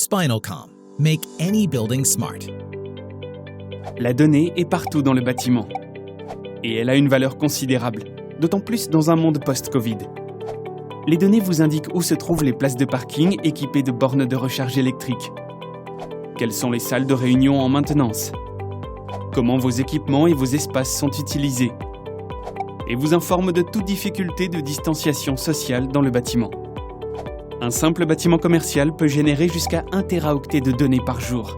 Spinalcomm. Make any building smart. La donnée est partout dans le bâtiment. Et elle a une valeur considérable, d'autant plus dans un monde post-Covid. Les données vous indiquent où se trouvent les places de parking équipées de bornes de recharge électrique. Quelles sont les salles de réunion en maintenance? Comment vos équipements et vos espaces sont utilisés? Et vous informe de toute difficulté de distanciation sociale dans le bâtiment. Un simple bâtiment commercial peut générer jusqu'à 1 téraoctet de données par jour.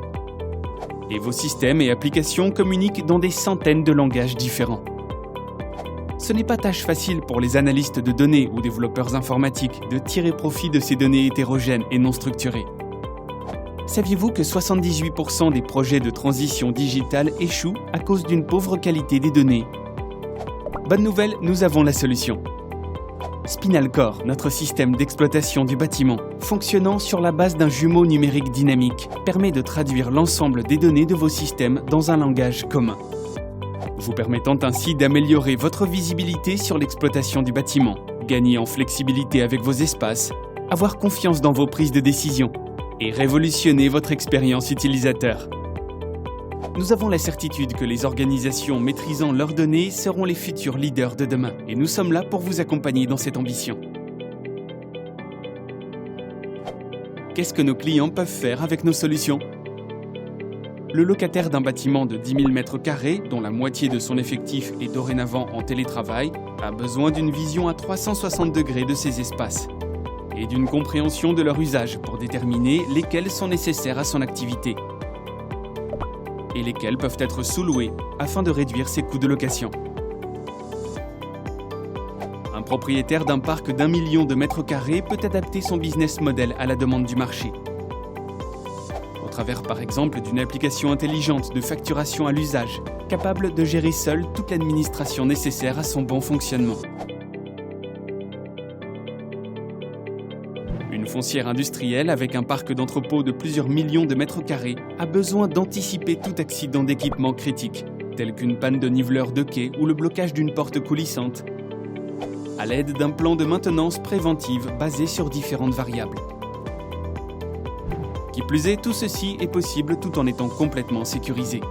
Et vos systèmes et applications communiquent dans des centaines de langages différents. Ce n'est pas tâche facile pour les analystes de données ou développeurs informatiques de tirer profit de ces données hétérogènes et non structurées. Saviez-vous que 78% des projets de transition digitale échouent à cause d'une pauvre qualité des données? Bonne nouvelle, nous avons la solution. Spinalcore, notre système d'exploitation du bâtiment, fonctionnant sur la base d'un jumeau numérique dynamique, permet de traduire l'ensemble des données de vos systèmes dans un langage commun, vous permettant ainsi d'améliorer votre visibilité sur l'exploitation du bâtiment, gagner en flexibilité avec vos espaces, avoir confiance dans vos prises de décision et révolutionner votre expérience utilisateur. Nous avons la certitude que les organisations maîtrisant leurs données seront les futurs leaders de demain et nous sommes là pour vous accompagner dans cette ambition. Qu'est-ce que nos clients peuvent faire avec nos solutions? Le locataire d'un bâtiment de 10 000 m², dont la moitié de son effectif est dorénavant en télétravail, a besoin d'une vision à 360 degrés de ses espaces et d'une compréhension de leur usage pour déterminer lesquels sont nécessaires à son activité et lesquels peuvent être sous-loués afin de réduire ses coûts de location. Un propriétaire d'un parc d'1 million de m² peut adapter son business model à la demande du marché, au travers par exemple d'une application intelligente de facturation à l'usage, capable de gérer seule toute l'administration nécessaire à son bon fonctionnement. Une foncière industrielle avec un parc d'entrepôts de plusieurs millions de m² a besoin d'anticiper tout accident d'équipement critique, tel qu'une panne de niveleur de quai ou le blocage d'une porte coulissante, à l'aide d'un plan de maintenance préventive basé sur différentes variables. Qui plus est, tout ceci est possible tout en étant complètement sécurisé.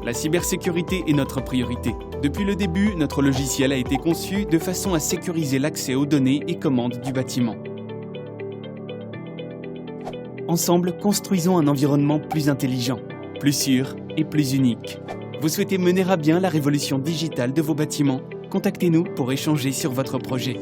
La cybersécurité est notre priorité. Depuis le début, notre logiciel a été conçu de façon à sécuriser l'accès aux données et commandes du bâtiment. Ensemble, construisons un environnement plus intelligent, plus sûr et plus unique. Vous souhaitez mener à bien la révolution digitale de vos bâtiments? Contactez-nous pour échanger sur votre projet.